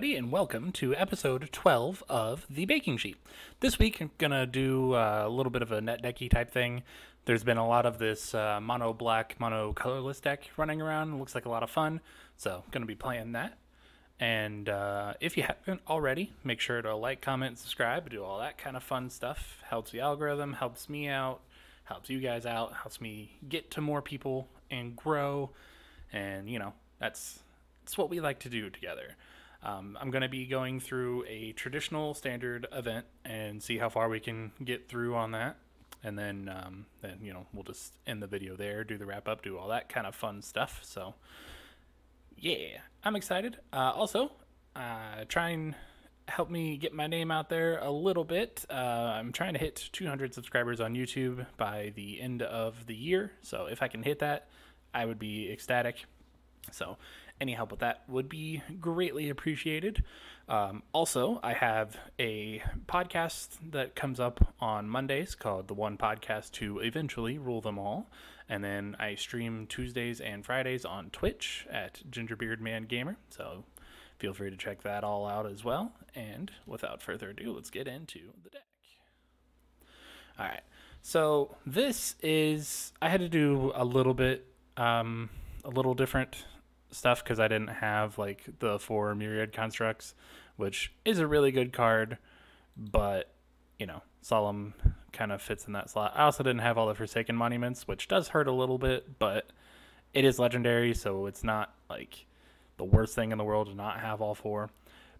everybody, and welcome to episode 12 of The Baking Sheet. This week, I'm going to do a little bit of a net decky type thing. There's been a lot of this mono black, mono colorless deck running around. It looks like a lot of fun, so I'm going to be playing that. And if you haven't already, make sure to like, comment, subscribe, do all that kind of fun stuff. Helps the algorithm, helps me out, helps you guys out, helps me get to more people and grow. And, you know, that's what we like to do together. I'm going to be going through a traditional standard event and see how far we can get through on that. And then we'll just end the video there, do the wrap up, do all that kind of fun stuff. So, yeah, I'm excited. Also, try and help me get my name out there a little bit. I'm trying to hit 200 subscribers on YouTube by the end of the year. So if I can hit that, I would be ecstatic. So any help with that would be greatly appreciated. Also, I have a podcast that comes up on Mondays called The One Podcast to Eventually Rule Them All. And then I stream Tuesdays and Fridays on Twitch at GingerbeardManGamer. So feel free to check that all out as well. And without further ado, let's get into the deck. All right. So this is, I had to do a little bit, a little different stuff because I didn't have like the 4 Myriad Constructs, which is a really good card, but you know, Solemn kind of fits in that slot. I also didn't have all the Forsaken Monuments, which does hurt a little bit, but it is legendary, so it's not like the worst thing in the world to not have all 4.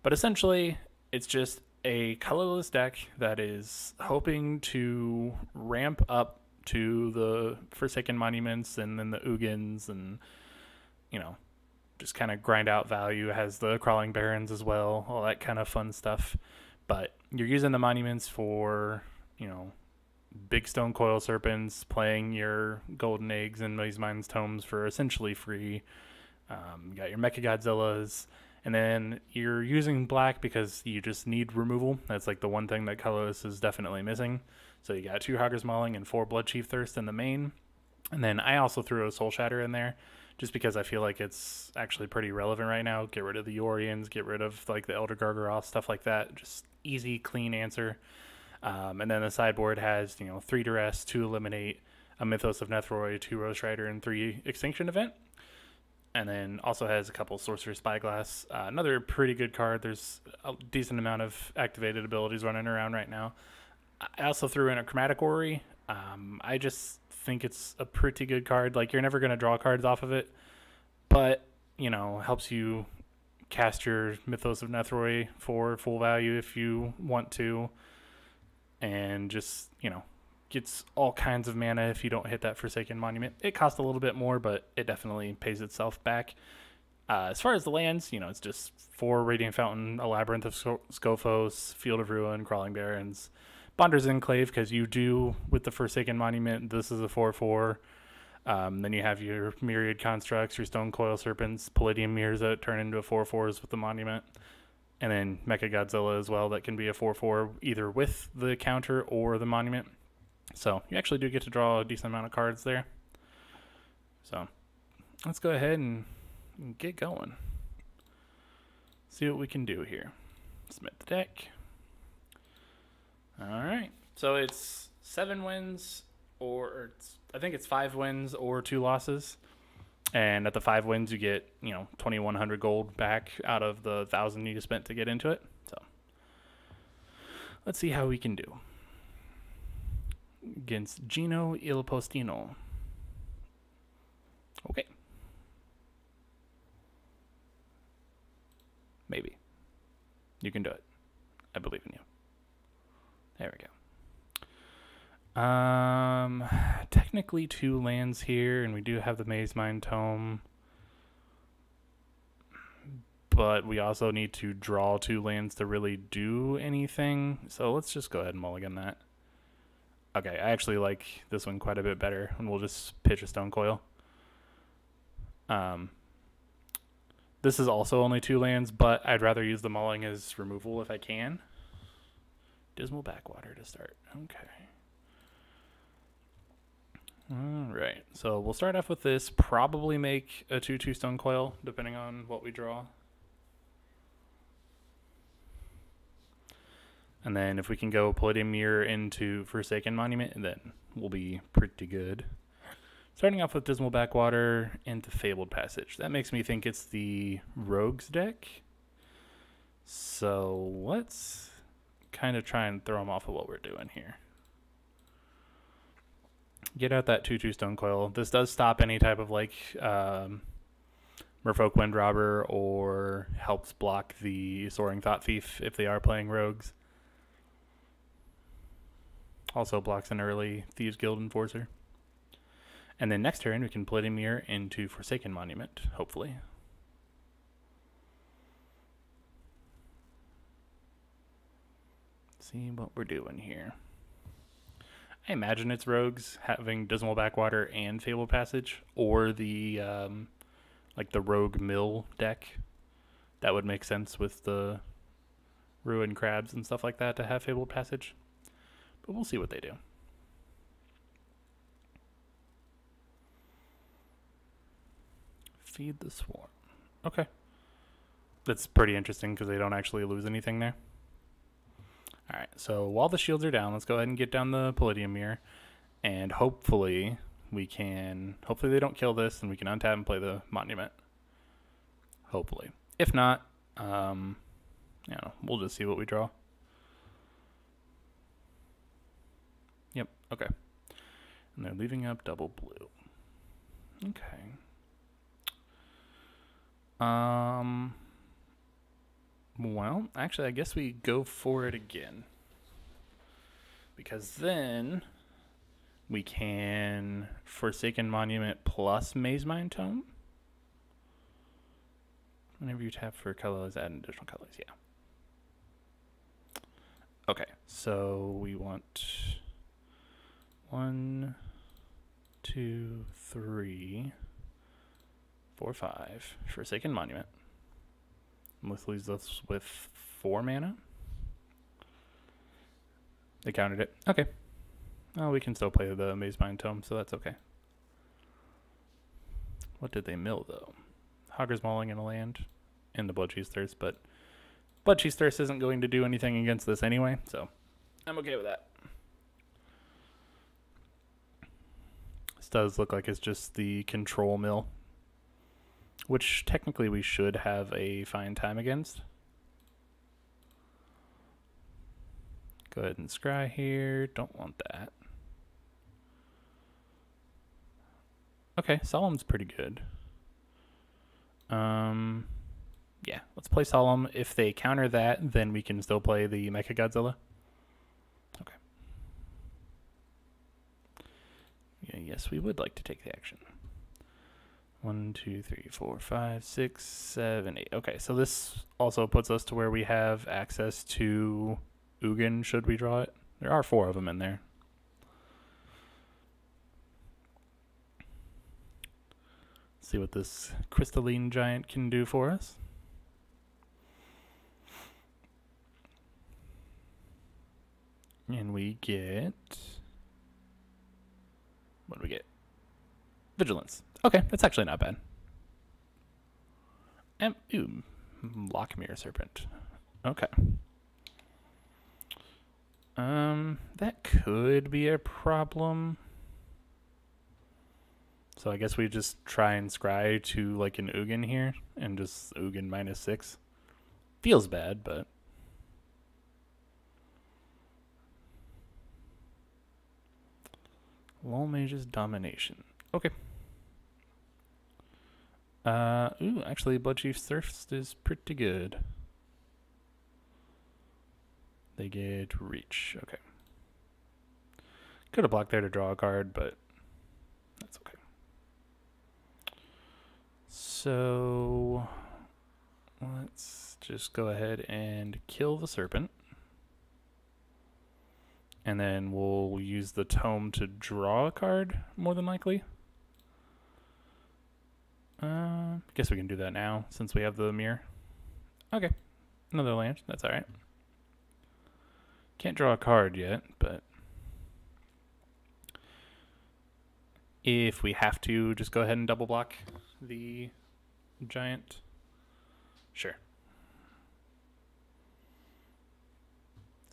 But essentially, it's just a colorless deck that is hoping to ramp up to the Forsaken Monuments and then the Ugins and, you know, just kind of grind out value. It has the Crawling Barrens as well, all that kind of fun stuff. But you're using the monuments for, you know, big stone coil serpents, playing your golden eggs and Maze Mind's tomes for essentially free. You got your Mecha Godzillas, and then you're using black because you just need removal. That's like the one thing that Colorless is definitely missing. So you got 2 Hogger's Mauling and 4 Bloodchief Thirst in the main. And then I also threw a Soul Shatter in there just because I feel like it's actually pretty relevant right now. Get rid of the Yorians, get rid of like the Elder Gargaroth, stuff like that. Just easy, clean answer. And then the sideboard has, you know, 3 Duress, 2 Eliminate, a Mythos of Nethroi, 2 Roast Rider, and 3 Extinction Event. And then also has a couple Sorcerer Spyglass. Another pretty good card. There's a decent amount of activated abilities running around right now. I also threw in a Chromatic Orrery. I just think it's a pretty good card. Like, you're never going to draw cards off of it, but, you know, helps you cast your Mythos of Nethroi for full value if you want to, and just, you know, gets all kinds of mana if you don't hit that Forsaken Monument. It costs a little bit more, but it definitely pays itself back. As far as the lands, you know, it's just 4 Radiant Fountain, a Labyrinth of Scophos, Field of Ruin, Crawling Barrens, Bonder's Enclave, because you do, with the Forsaken Monument, this is a 4/4. Then you have your Myriad Constructs, your Stone Coil Serpents, Palladium Mirrors that turn into 4/4s with the Monument. And then Mecha Godzilla as well, that can be a 4/4 either with the counter or the Monument. So you actually do get to draw a decent amount of cards there. So let's go ahead and get going. See what we can do here. Submit the deck. All right, so it's 7 wins, or I think it's 5 wins or 2 losses. And at the 5 wins, you get, you know, 2,100 gold back out of the 1,000 you spent to get into it. So let's see how we can do against Gino Il Postino. Okay. Maybe. You can do it. I believe in you. There we go. Technically 2 lands here, and we do have the Maze Mind Tome. But we also need to draw 2 lands to really do anything. So let's just go ahead and mulligan that. Okay, I actually like this one quite a bit better, and we'll just pitch a Stone Coil. This is also only 2 lands, but I'd rather use the mulling as removal if I can. Dismal Backwater to start. Okay. Alright, so we'll start off with this. Probably make a 2/2 Stone Coil, depending on what we draw. And then if we can go Palladium Mirror into Forsaken Monument, then we'll be pretty good. Starting off with Dismal Backwater into Fabled Passage. That makes me think it's the Rogues deck. So let's kind of try and throw them off of what we're doing here. Get out that 2/2 Stone Coil. This does stop any type of like Merfolk Windrobber, or helps block the Soaring Thought Thief if they are playing Rogues. Also blocks an early Thieves Guild Enforcer. And then next turn we can Palladium Mirror into Forsaken Monument, hopefully. See what we're doing here. I imagine it's Rogues having Dismal Backwater and Fabled Passage, or the like the Rogue Mill deck. That would make sense with the Ruined Crabs and stuff like that to have Fabled Passage. But we'll see what they do. Feed the Swarm. Okay. That's pretty interesting because they don't actually lose anything there. Alright, so while the shields are down, let's go ahead and get down the Palladium Mirror. And hopefully we can... Hopefully they don't kill this and we can untap and play the Monument. Hopefully. If not, we'll just see what we draw. Yep, okay. And they're leaving up double blue. Okay. Well, actually, I guess we go for it again. Because then we can Forsaken Monument plus Maze Mine Tome. Whenever you tap for colorless, add additional colors, yeah. Okay, so we want 1, 2, 3, 4, 5 Forsaken Monument. This leaves us with 4 mana. They countered it. Okay. Oh, we can still play the Maze Mine Tome, so that's okay. What did they mill, though? Hogger's Mauling in a land and the Bloodcheese Thirst, but Bloodcheese Thirst isn't going to do anything against this anyway, so I'm okay with that. This does look like it's just the control mill, which technically we should have a fine time against. Go ahead and scry here. Don't want that. Okay, Solemn's pretty good. Yeah, let's play Solemn. If they counter that, then we can still play the Mecha Godzilla. Okay. Yeah, yes, we would like to take the action. 1, 2, 3, 4, 5, 6, 7, 8. Okay, so this also puts us to where we have access to Ugin should we draw it. There are 4 of them in there. Let's see what this Crystalline Giant can do for us. And we get... What do we get? Vigilance. Okay, that's actually not bad. Ooh, Lockmere Serpent. Okay. That could be a problem. So I guess we just try and scry to like an Ugin here and just Ugin -6. Feels bad, but Lull Mage's Domination. Okay. Ooh, actually Bloodchief Thirst is pretty good. They get Reach. Okay. Could have blocked there to draw a card, but that's okay. So let's just go ahead and kill the Serpent. And then we'll use the Tome to draw a card, more than likely. Guess we can do that now, since we have the mirror. Okay. Another land. That's alright. Can't draw a card yet, but if we have to, just go ahead and double block the giant. Sure.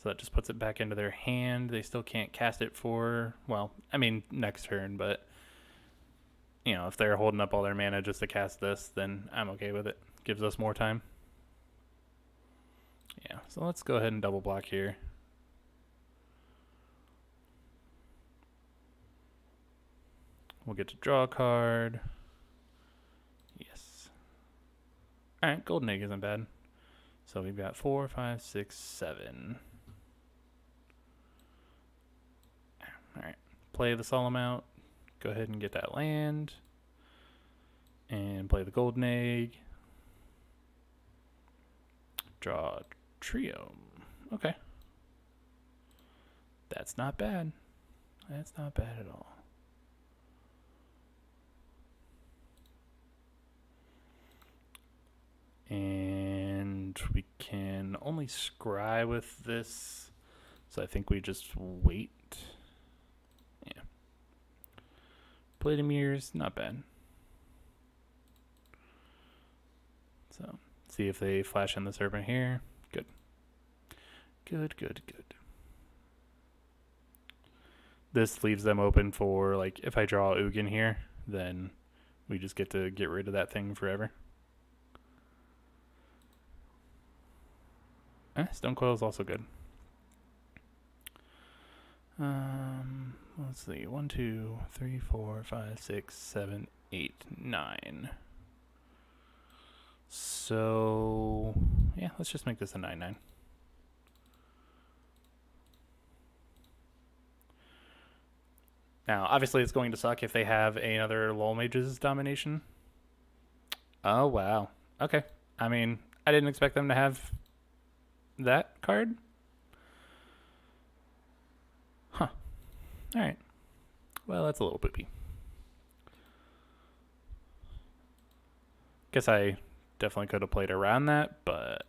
So that just puts it back into their hand. They still can't cast it for, well, I mean, next turn, but, you know, if they're holding up all their mana just to cast this, then I'm okay with it. Gives us more time. Yeah, so let's go ahead and double block here. We'll get to draw a card. Yes. Alright, Golden Egg isn't bad. So we've got 4, 5, 6, 7. Alright, play the Solemn out. Go ahead and get that land. And play the Golden Egg. Draw a trio. Okay. That's not bad. That's not bad at all. And we can only scry with this, so I think we just wait. Yeah. Play the mirrors, not bad. So, see if they flash in the Serpent here. Good. Good, good, good. This leaves them open for, like, if I draw Ugin here, then we just get to get rid of that thing forever. Stone Coil is also good. Let's see. 1, 2, 3, 4, 5, 6, 7, 8, 9. So, yeah, let's just make this a 9/9. Now, obviously, it's going to suck if they have another Lull Mage's domination. Oh, wow. Okay. I mean, I didn't expect them to have that card. Huh. Alright. Well, that's a little poopy. Guess I definitely could have played around that, but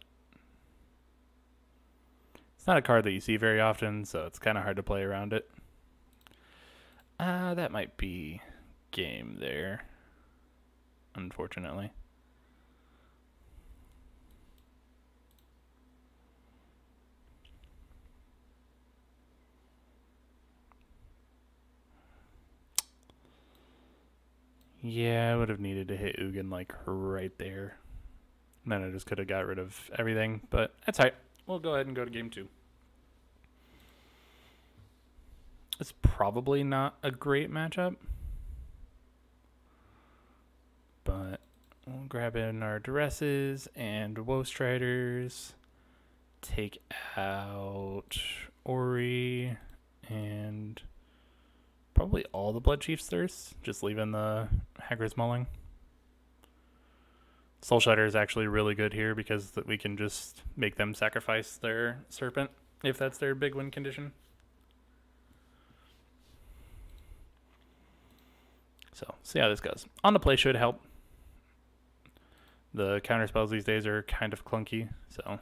it's not a card that you see very often, so it's kind of hard to play around it. That might be game there, unfortunately. Yeah, I would have needed to hit Ugin like right there. And then I just could have got rid of everything, but that's all right. We'll go ahead and go to game 2. It's probably not a great matchup, but we'll grab in our Duresses and Woe Striders, take out Ori, and probably all the Blood Chief's Thirst, just leaving the Hagrid's Mulling. Soul Shatter is actually really good here because we can just make them sacrifice their Serpent if that's their big win condition. So, see how this goes. On the play should help. The counter spells these days are kind of clunky, so.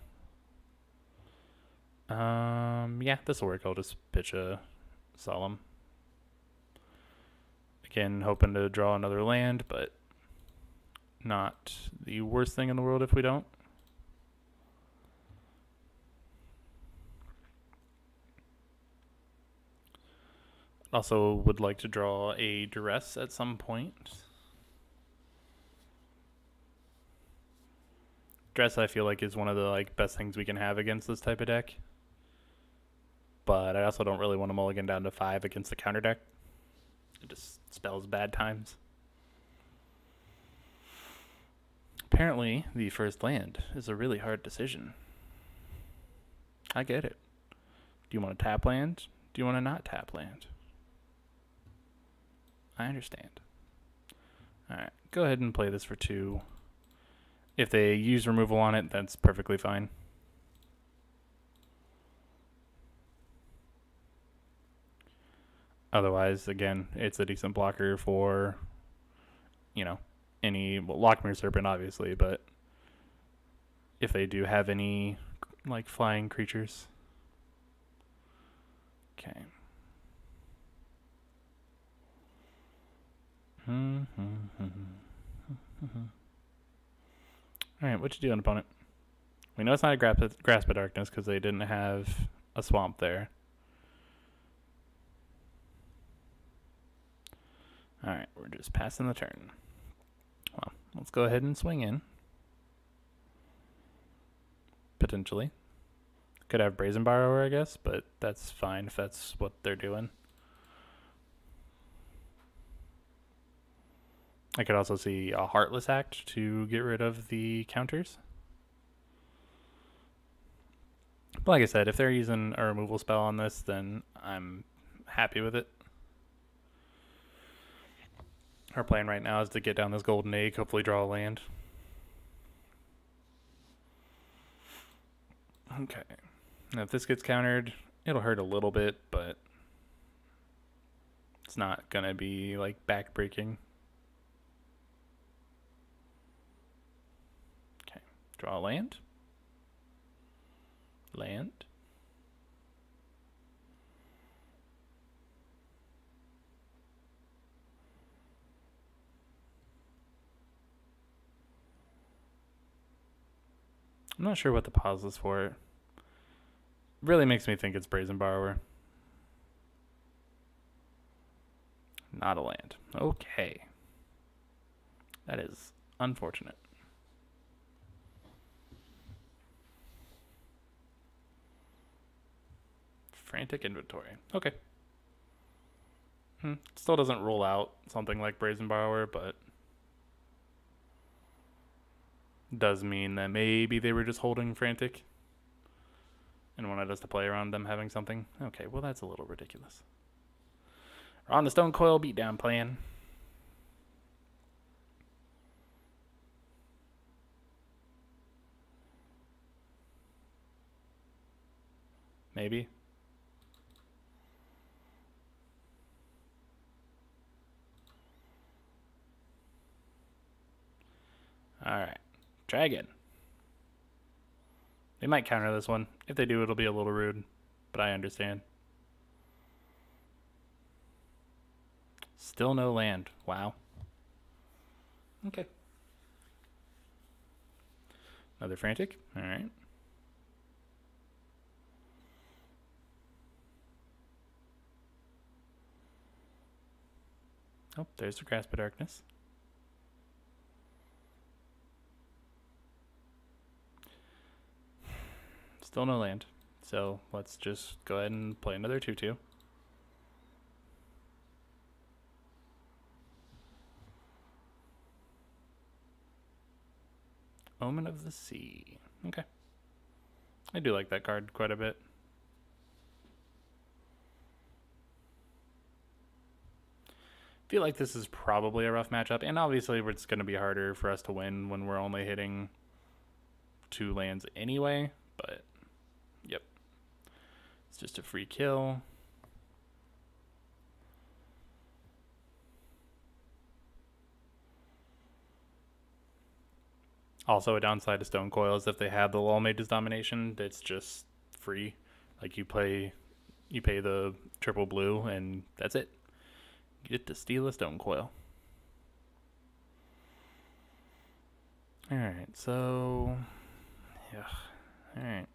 Yeah, this will work. I'll just pitch a Solemn. Again, hoping to draw another land, but not the worst thing in the world if we don't. Also would like to draw a Duress at some point. Duress I feel like is one of the best things we can have against this type of deck. But I also don't really want to mulligan down to 5 against the counter deck. It just spells bad times. Apparently, the first land is a really hard decision. I get it. Do you want to tap land? Do you want to not tap land? I understand. Alright, go ahead and play this for 2. If they use removal on it, that's perfectly fine. Otherwise, again, it's a decent blocker for, you know, any, well, Lockmere Serpent, obviously, but if they do have any, flying creatures. Okay. Alright, what you doing, opponent? We know it's not a Grasp of Darkness because they didn't have a swamp there. Alright, we're just passing the turn. Well, let's go ahead and swing in. Potentially. Could have Brazen Borrower, I guess, but that's fine if that's what they're doing. I could also see a Heartless Act to get rid of the counters. But like I said, if they're using a removal spell on this, then I'm happy with it. Our plan right now is to get down this golden egg, hopefully draw a land. Okay. Now if this gets countered, it'll hurt a little bit, but it's not gonna be like backbreaking. Okay. Draw a land. Land. I'm not sure what the pause is for. Really makes me think it's Brazen Borrower. Not a land. Okay. That is unfortunate. Frantic inventory. Okay. Still doesn't rule out something like Brazen Borrower, but does mean that maybe they were just holding Frantic and wanted us to play around them having something. Okay, well that's a little ridiculous. We're on the Stone Coil beatdown plan. Maybe. Alright. Dragon. They might counter this one. If they do, it'll be a little rude, but I understand. Still no land. Wow. Okay. Another Frantic. Alright. Oh, there's the Grasp of Darkness. Still no land. So let's just go ahead and play another 2/2. Omen of the Sea. Okay. I do like that card quite a bit. Feel like this is probably a rough matchup, and obviously it's going to be harder for us to win when we're only hitting 2 lands anyway, but yep. It's just a free kill. Also, a downside to Stone Coil is if they have the Lull Mage's Domination, it's just free. Like you pay the triple blue, and that's it. You get to steal a Stone Coil. Alright, so... yeah. Alright.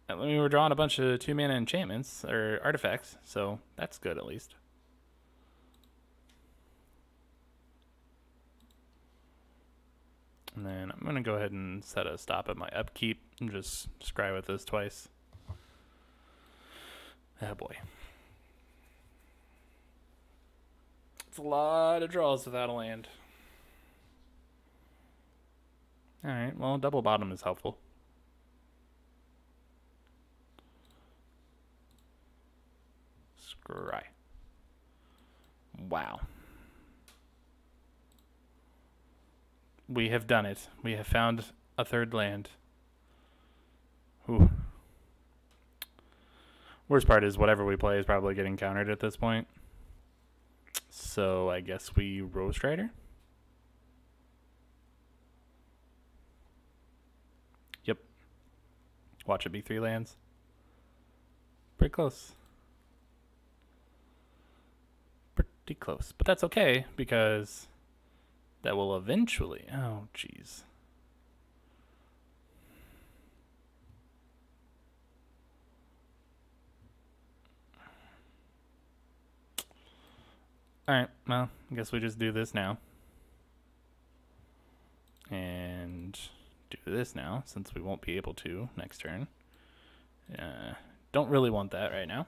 I mean, we're drawing a bunch of 2-mana enchantments, or artifacts, so that's good at least. And then I'm going to go ahead and set a stop at my upkeep and just scry with this twice. Oh boy. It's a lot of draws without a land. Alright, well, double bottom is helpful. Scry. Wow. We have done it. We have found a third land. Ooh. Worst part is whatever we play is probably getting countered at this point. So I guess we Roast Rider? Yep. Watch it be 3 lands. Pretty close. Pretty close. But that's okay because that will eventually... oh, jeez. Alright, well, I guess we just do this now. And do this now, since we won't be able to next turn. Don't really want that right now.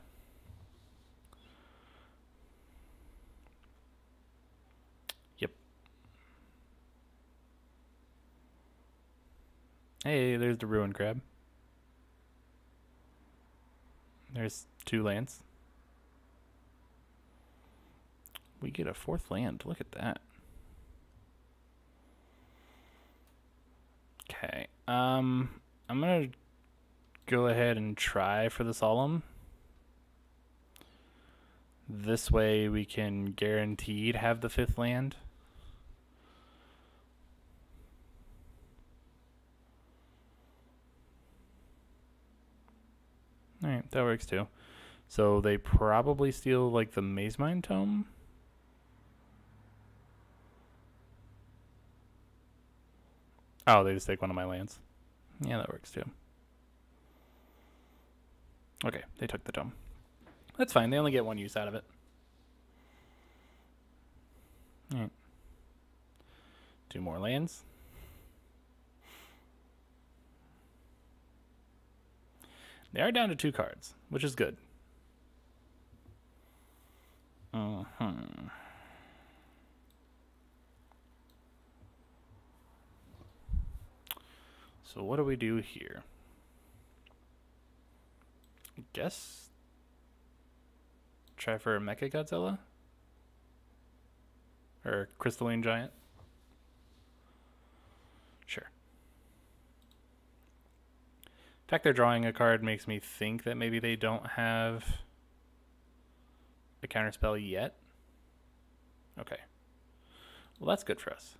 Yep. Hey, there's the Ruin Crab. There's 2 lands. We get a 4th land. Look at that. Okay. I'm gonna go ahead and try for the Solemn. This way we can guaranteed have the 5th land. Alright, that works too. So they probably steal like the Maze Mine Tome. Oh, they just take one of my lands. Yeah, that works too. Okay, they took the tome. That's fine, they only get 1 use out of it. Alright. 2 more lands. They are down to 2 cards, which is good. So what do we do here? I guess try for a Mecha Godzilla? Or Crystalline Giant? Sure. The fact they're drawing a card makes me think that maybe they don't have a counterspell yet. Okay. Well, that's good for us.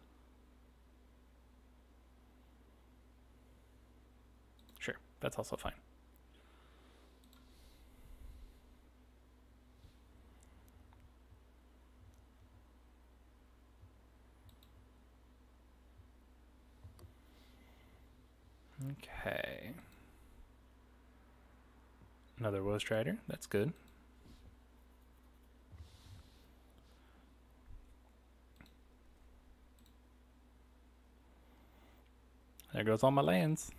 Sure, that's also fine. Okay. Another Woe Strider, that's good. There goes all my lands.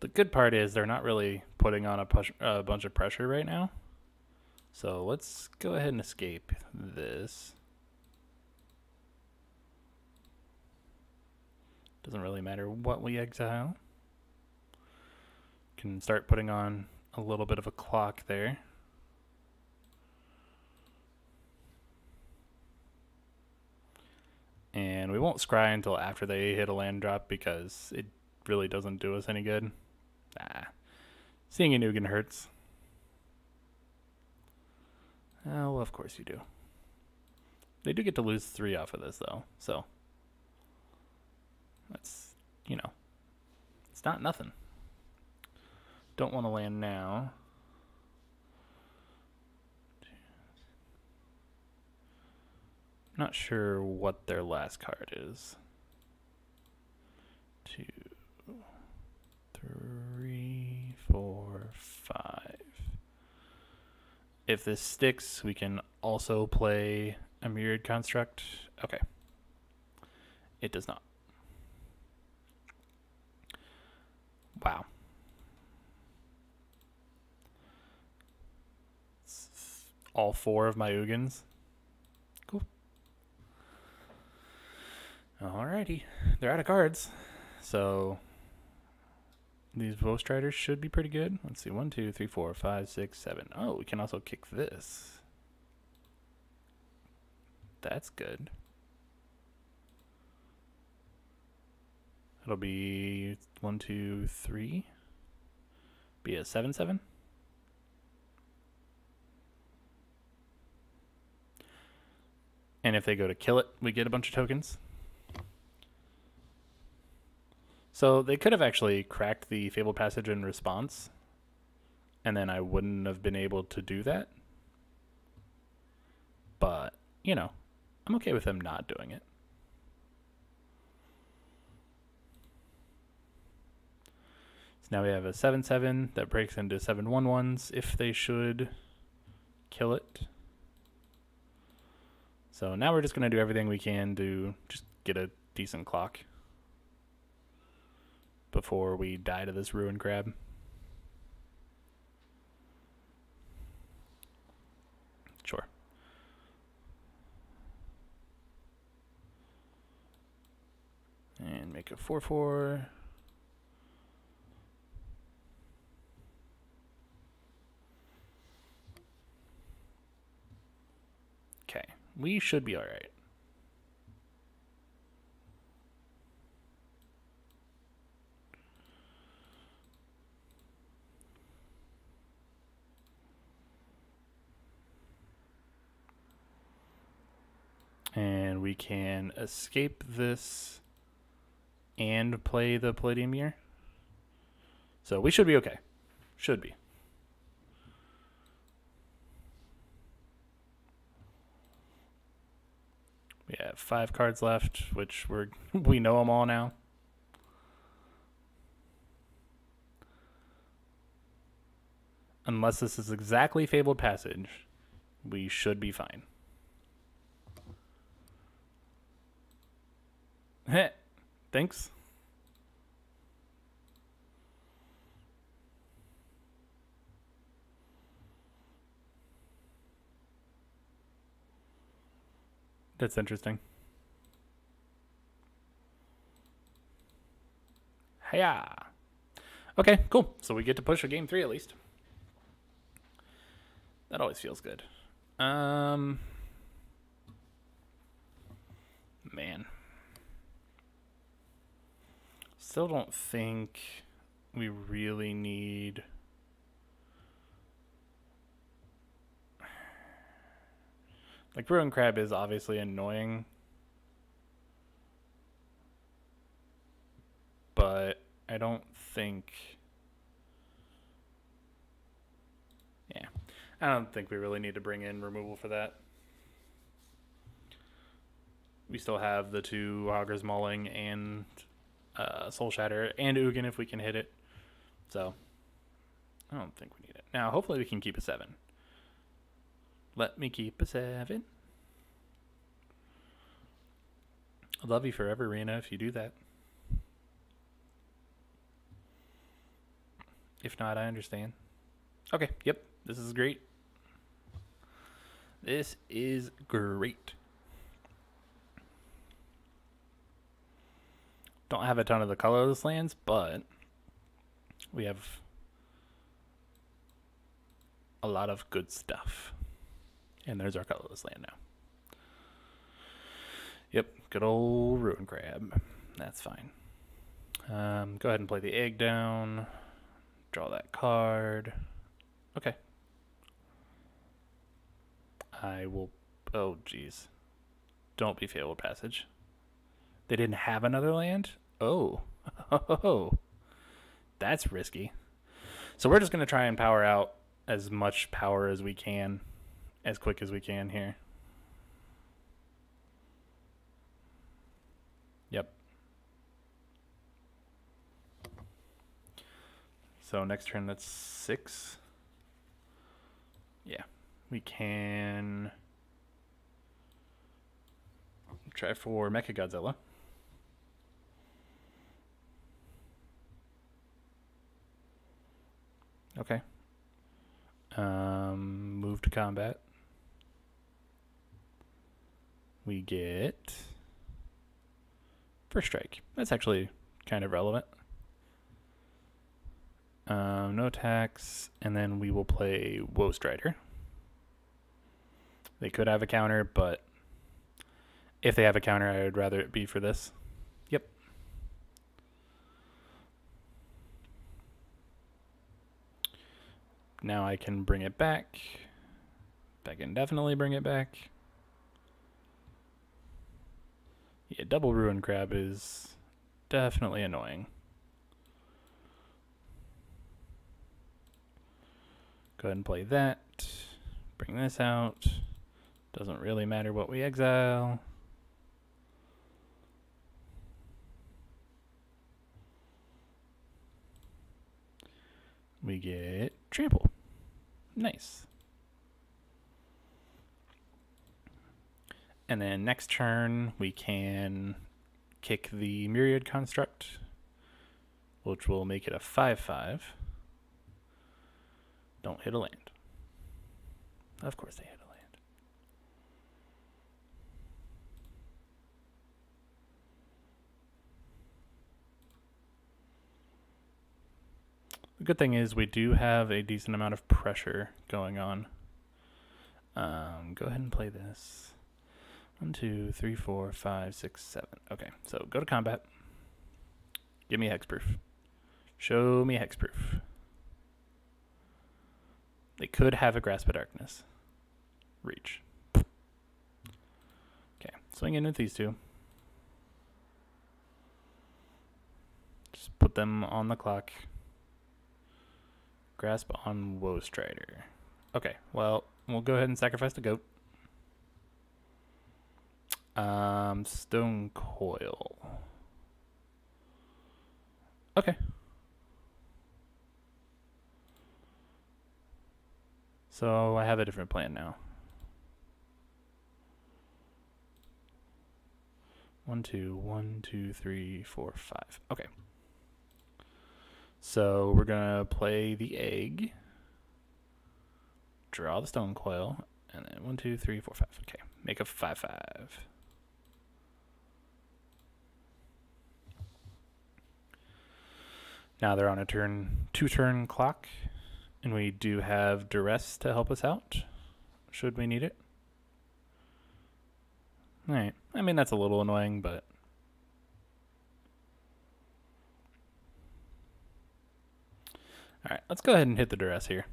The good part is they're not really putting on a bunch of pressure right now. So let's go ahead and escape this. Doesn't really matter what we exile. Can start putting on a little bit of a clock there. And we won't scry until after they hit a land drop because it really doesn't do us any good. Seeing a Nugan hurts. Oh, well, of course you do. They do get to lose 3 off of this, though, so that's, you know, it's not nothing. Don't want to land now. Not sure what their last card is. 2, 3, 4, 5. If this sticks, we can also play a Myriad Construct. Okay. It does not. Wow. It's all 4 of my Ugins. Cool. Alrighty. They're out of cards. So these Woe Striders should be pretty good. Let's see. 1, 2, 3, 4, 5, 6, 7. Oh, we can also kick this. That's good. It'll be 1, 2, 3. Be a 7/7. And if they go to kill it, we get a bunch of tokens. So they could have actually cracked the Fabled Passage in response, and then I wouldn't have been able to do that. But, you know, I'm okay with them not doing it. So now we have a 7/7 that breaks into 7/1/1s if they should kill it. So now we're just going to do everything we can to just get a decent clock before we die to this ruined crab. Sure. And make a 4/4. Okay, we should be all right. And we can escape this and play the Palladium Year. So we should be okay. Should be. We have 5 cards left, which we know them all now. Unless this is exactly Fabled Passage, we should be fine. Heh. Thanks. That's interesting. Hiya. Okay, cool. So we get to push a game 3 at least. That always feels good. Man. Still don't think we really need... Like, Ruin Crab is obviously annoying. But I don't think... Yeah. I don't think we really need to bring in removal for that. We still have the 2 Augur's Mauling and Soul Shatter and Ugin if we can hit it. So, I don't think we need it. Now, hopefully we can keep a 7. Let me keep a 7. I'd love you forever, Rena, if you do that. If not, I understand. Okay, yep, this is great. This is great. Don't have a ton of the colorless lands, but we have a lot of good stuff. And there's our colorless land now. Yep, good old Ruin Crab. That's fine. Go ahead and play the egg down. Draw that card. Okay. I will... Oh, geez. Don't be Fabled Passage. They didn't have another land? Oh. Oh. That's risky. So we're just going to try and power out as much power as we can. As quick as we can here. Yep. So next turn, that's 6. Yeah. We can try for Mechagodzilla. Okay. Move to combat. We get First Strike. That's actually kind of relevant. No attacks, and then we will play Woe Strider. They could have a counter, but if they have a counter, I would rather it be for this. Yep. Now I can bring it back. I can definitely bring it back. Yeah, double Ruin Crab is definitely annoying. Go ahead and play that. Bring this out. Doesn't really matter what we exile. We get Trample. Nice. And then next turn, we can kick the Myriad Construct, which will make it a 5/5. Don't hit a land. Of course they hit a land. The good thing is we do have a decent amount of pressure going on. Go ahead and play this. 1, 2, 3, 4, 5, 6, 7. Okay, so go to combat. Give me hexproof. Show me hexproof. They could have a Grasp of Darkness. Reach. Okay, swing in with these two. Just put them on the clock. Grasp on Woe Strider. Okay, well, we'll go ahead and sacrifice the goat. Stone Coil. Okay. So I have a different plan now. 1, 2, 1, 2, 3, 4, 5. Okay. So we're gonna play the egg, draw the stone coil, and then 1, 2, 3, 4, 5. Okay, make a 5/5. Now they're on a two-turn clock, and we do have duress to help us out, should we need it. All right. I mean, that's a little annoying, but all right, let's go ahead and hit the duress here.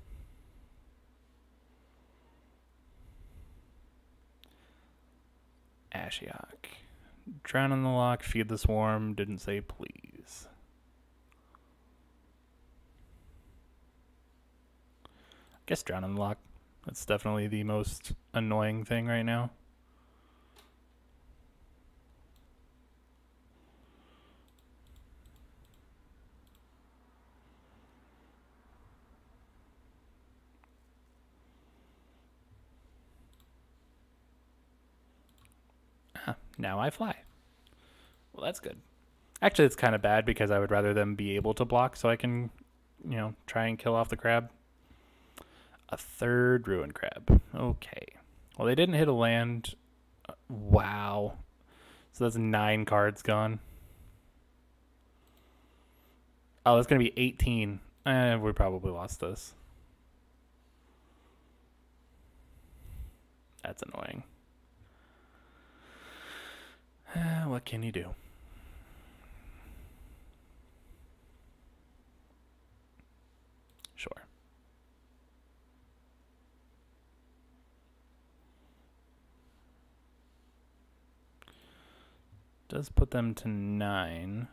Ashiok. Drown in the lock, feed the swarm, didn't say please. Guess drown in the lock. That's definitely the most annoying thing right now. Now I fly. Well, that's good. Actually, it's kind of bad because I would rather them be able to block so I can, try and kill off the crab. A third ruin crab. Okay. Well, they didn't hit a land. Wow. So that's 9 cards gone. Oh, that's going to be 18. We probably lost this. That's annoying. What can you do? Sure. Does put them to 9.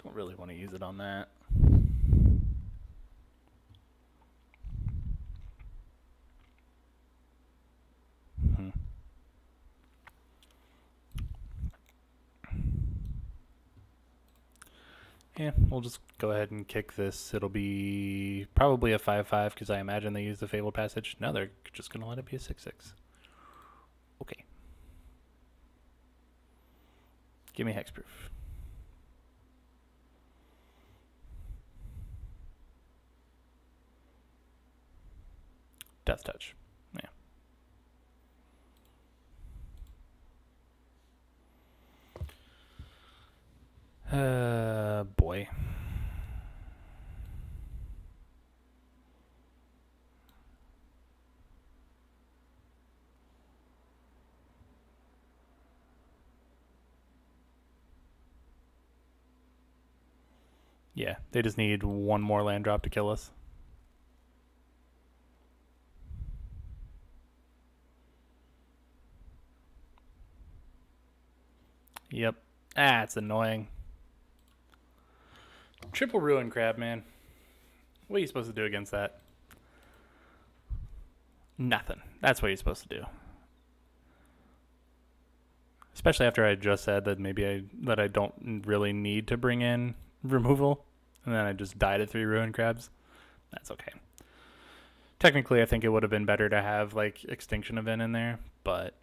Don't really want to use it on that. Yeah, we'll just go ahead and kick this. It'll be probably a 5/5 because I imagine they use the Fabled Passage. No, they're just going to let it be a 6/6. Okay. Give me hexproof. Death Touch. Yeah. Boy. Yeah, they just need one more land drop to kill us. Yep. It's annoying. Triple ruin crab, man. What are you supposed to do against that? Nothing. That's what you're supposed to do. Especially after I just said that that I don't really need to bring in removal, and then I just died at 3 ruin crabs. That's okay. Technically, I think it would have been better to have like Extinction Event in there, but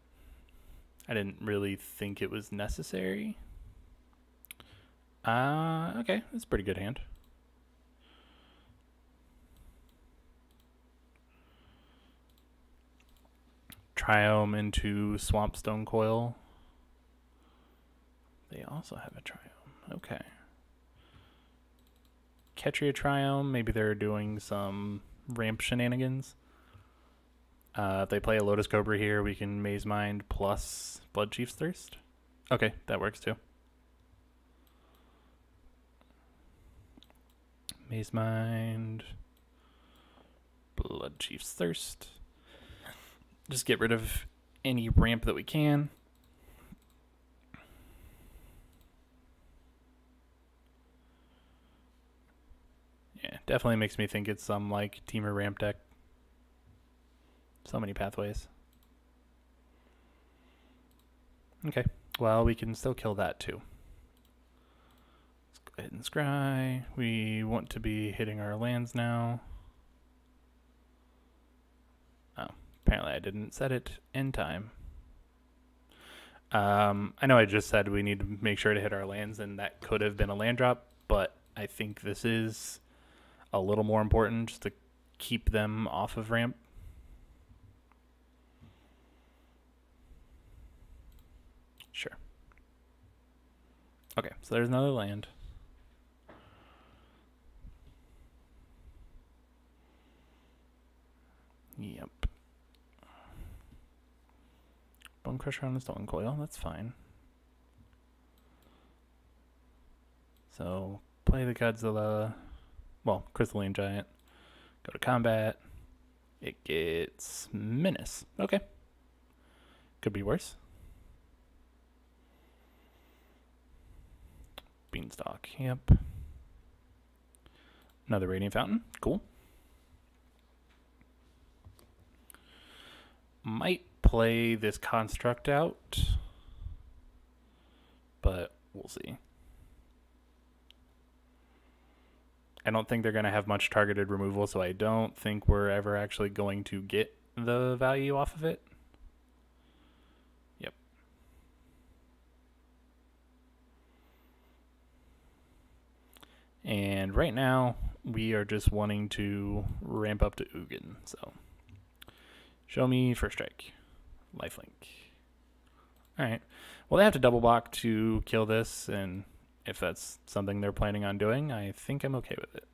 I didn't really think it was necessary. Okay, that's a pretty good hand. Triome into Swampstone Coil. They also have a Triome. Okay. Ketria Triome. Maybe they're doing some ramp shenanigans. If they play a Lotus Cobra here, we can Maze Mind plus Blood Chief's Thirst. Okay, that works too. Maze Mind, Blood Chief's Thirst. Just get rid of any ramp that we can. Yeah, definitely makes me think it's some like Teamer ramp deck. So many pathways. Okay, well, we can still kill that too. Let's go ahead and scry. We want to be hitting our lands now. Oh, apparently I didn't set it in time. I know I just said we need to make sure to hit our lands, and that could have been a land drop, but I think this is a little more important just to keep them off of ramp. Sure. Okay, so there's another land. Yep. Bone Crusher on the Stone Coil, that's fine. So, play the Godzilla, well, Crystalline Giant, go to combat, it gets Menace. Okay. Could be worse. Beanstalk, yep. Another Radiant Fountain, cool. Might play this construct out, but we'll see. I don't think they're going to have much targeted removal, so I don't think we're ever actually going to get the value off of it. Yep. And right now, we are just wanting to ramp up to Ugin, so show me First Strike. Lifelink. Alright. Well, they have to double block to kill this, and if that's something they're planning on doing, I think I'm okay with it.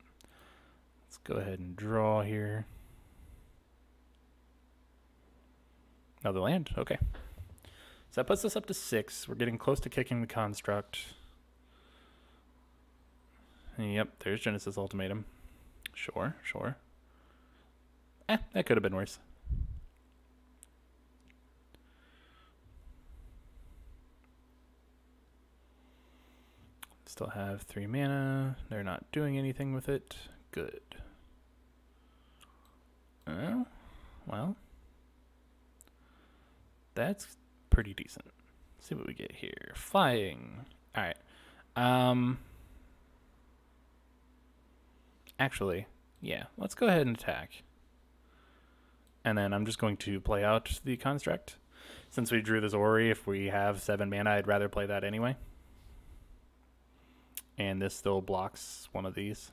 Let's go ahead and draw here. Another land? Okay. So that puts us up to 6. We're getting close to kicking the construct. Yep, there's Genesis Ultimatum. Sure, sure. That could have been worse. Still have 3 mana. They're not doing anything with it. Good. Well, that's pretty decent. Let's see what we get here. Flying. All right. Actually, yeah. Let's go ahead and attack. And then I'm just going to play out the construct. Since we drew this Ori, if we have 7 mana, I'd rather play that anyway. And this still blocks one of these.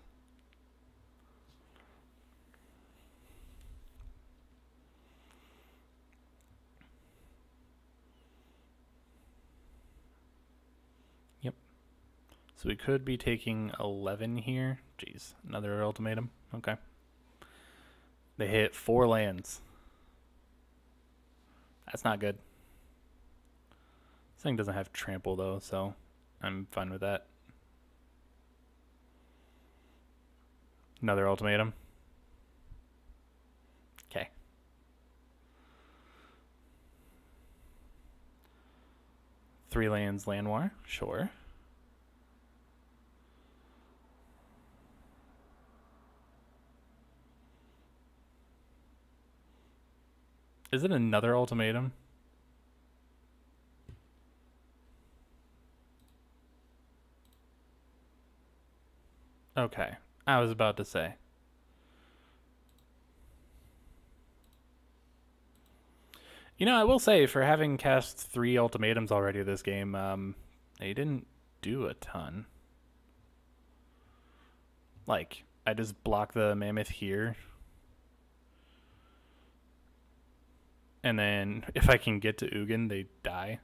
Yep. So we could be taking 11 here. Jeez, another ultimatum. Okay. They hit 4 lands. That's not good. This thing doesn't have trample though, so I'm fine with that. Another ultimatum. Okay. Three lands, land war. Sure. Is it another ultimatum? Okay, I was about to say. You know, I will say, for having cast 3 ultimatums already this game, they didn't do a ton. Like, I just block the mammoth here. And then if I can get to Ugin, they die.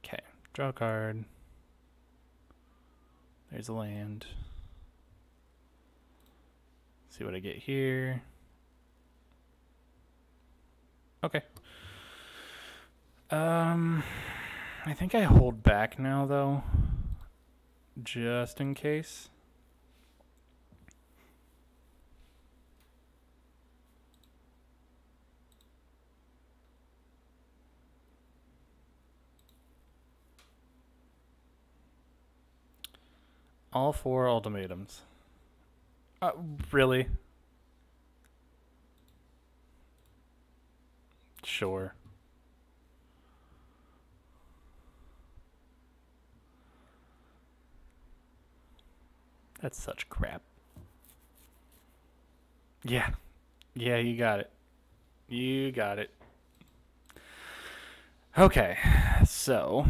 Okay, draw a card. There's a land. See what I get here. Okay. I think I hold back now though, just in case. All 4 ultimatums. Really? Sure. That's such crap. Yeah. Yeah, you got it. You got it. Okay, so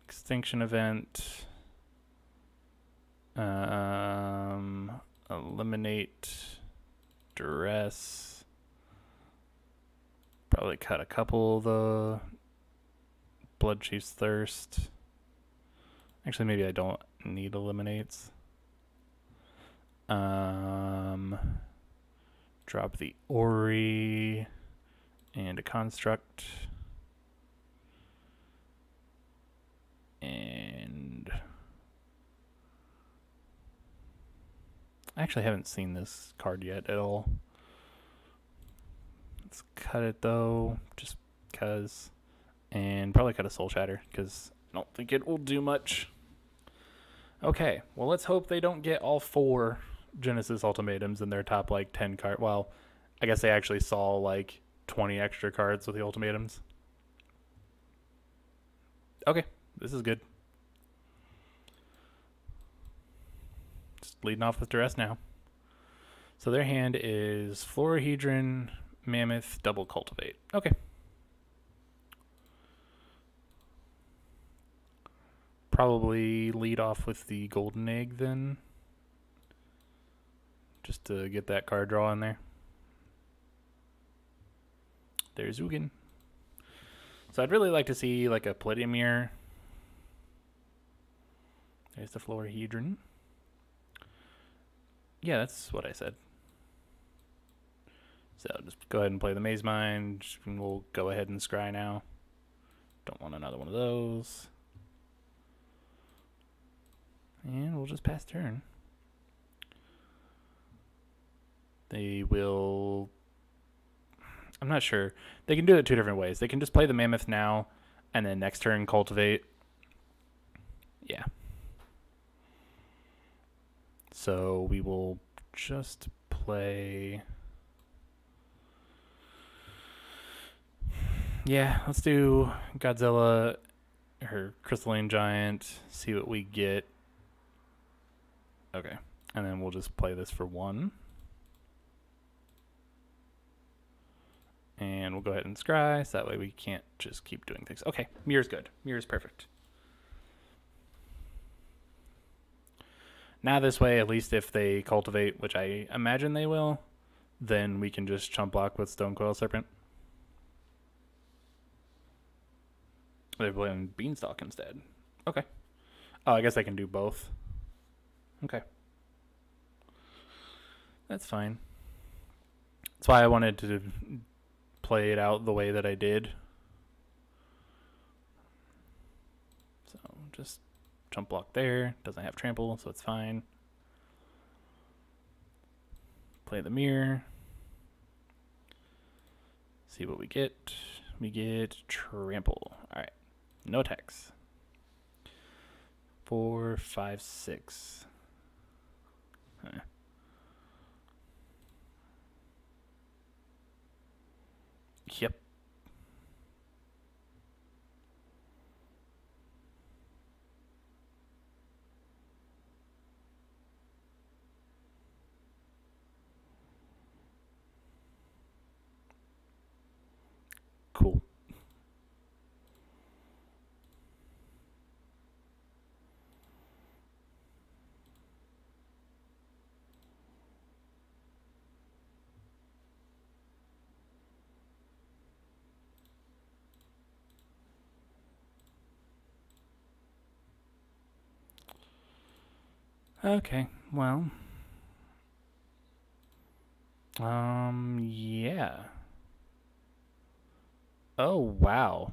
extinction event. Eliminate duress. Probably cut a couple of the Blood Chief's Thirst. Actually, maybe I don't need eliminates. Drop the Ori and a construct. And I actually haven't seen this card yet at all. Let's cut it though, just because. And probably cut a Soul Shatter, because I don't think it will do much. Okay, well, let's hope they don't get all 4 Genesis ultimatums in their top, like, 10 card. Well, I guess they actually saw, like, 20 extra cards with the ultimatums. Okay, this is good. Just leading off with duress now. So their hand is Florahedron, Mammoth, Double Cultivate. Okay. Probably lead off with the Golden Egg then, just to get that card draw in there. There's Ugin. So I'd really like to see like a Palladium Mirror. There's the Florahedron. Yeah, that's what I said. So just go ahead and play the Maze Mind. We'll go ahead and scry now. Don't want another one of those. And we'll just pass turn. They will... I'm not sure. They can do it 2 different ways. They can just play the Mammoth now, and then next turn cultivate. Yeah. So we will just play... Yeah, let's do Godzilla or Crystalline Giant, see what we get. Okay, and then we'll just play this for 1. And we'll go ahead and scry, so that way we can't just keep doing things. Okay, Mirror's good. Mirror's perfect. Now this way, at least if they cultivate, which I imagine they will, then we can just chump block with Stonecoil Serpent. They're playing Beanstalk instead. Okay. Oh, I guess I can do both. Okay. That's fine. That's why I wanted to play it out the way that I did. So just chump block there. Doesn't have trample, so it's fine. Play the mirror. See what we get. We get trample. Alright. No attacks. 4, 5, 6. Huh. Yep. Cool. Okay, well. Yeah. Oh, wow.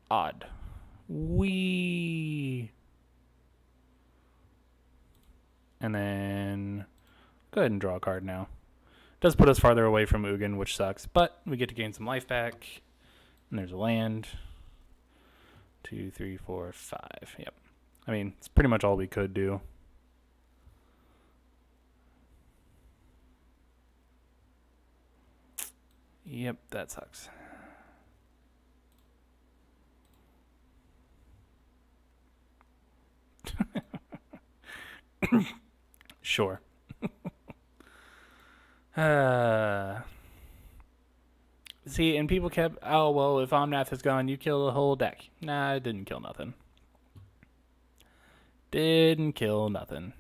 Odd. We. And then go ahead and draw a card now. Does put us farther away from Ugin, which sucks, but we get to gain some life back. And there's a land. 2, 3, 4, 5. Yep. I mean, it's pretty much all we could do. Yep, that sucks. Sure. See, and people kept, oh, well, if Omnath is gone, you kill the whole deck. Nah, it didn't kill nothing. Didn't kill nothing.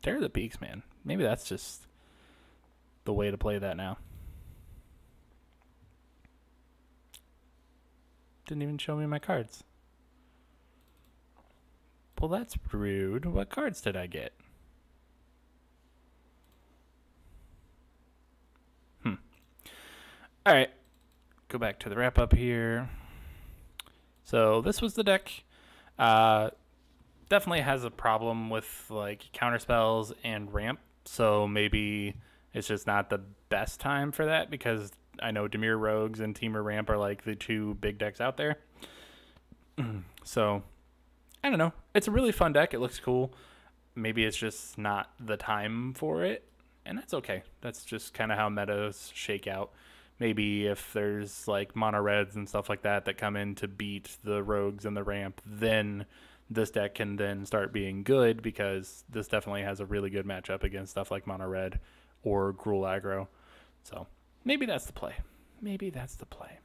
Tear the Peaks, man. Maybe that's just the way to play that now. Didn't even show me my cards. Well, that's rude. What cards did I get? Alright. Go back to the wrap up here. So this was the deck. Definitely has a problem with like counter spells and ramp. So maybe it's just not the best time for that because I know Dimir Rogues and Temur Ramp are like the two big decks out there. So I don't know. It's a really fun deck. It looks cool. Maybe it's just not the time for it. And that's okay. That's just kind of how metas shake out. Maybe if there's like mono reds and stuff like that that come in to beat the rogues and the ramp, then this deck can then start being good because this definitely has a really good matchup against stuff like mono red or Gruul aggro. So maybe that's the play. Maybe that's the play.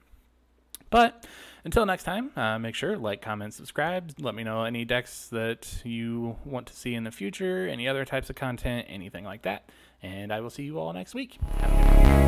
But until next time, make sure like, comment, subscribe. Let me know any decks that you want to see in the future, any other types of content, anything like that. And I will see you all next week. Have a good night.